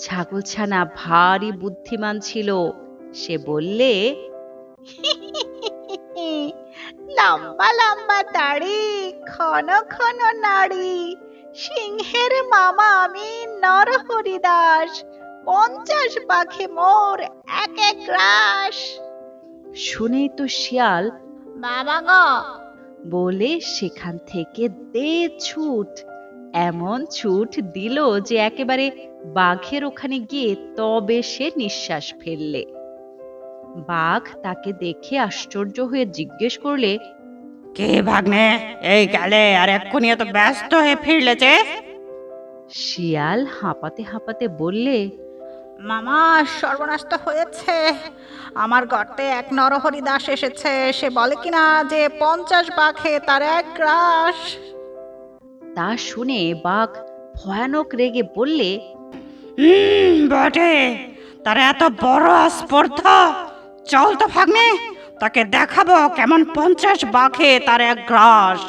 ছাগলছানা ভারী বুদ্ধিমান ছিল। সে বললে, লম্বা লম্বা দাড়ি, ঘন ঘন নাড়ি, সিংহের মামা আমি নরহরি দাস, 50 বাঘে মোর এক এক গ্রাস। শুনেই তো শিয়াল বাবা গো বলে সেখান থেকে দে ছুট। এমন ছুট দিল যে একেবারে বাঘের ওখানে গিয়ে তবে সে নিঃশ্বাস ফেললে। বাঘ তাকে দেখে আশ্চর্য হয়ে জিজ্ঞেস করলে, কে ভাগ্নে, এই গেলে আর এক্ষুনি এত ব্যস্ত হয়ে ফিরলে যে? শিয়াল হাঁপাতে হাঁপাতে বললে, মামা সর্বনাশ তো হয়েছে, আমার গর্তে এক নরহরি দাস এসেছে। সে বলে কিনা যে 50 বাঘে তার এক গ্রাস। তা শুনে বাঘ ভয়ানক রেগে বললে, বটে, তার এত বড় স্পর্ধা। চল তো ভাগ্নে, তাকে দেখাবো কেমন 50 বাঘে তার এক গ্রাস।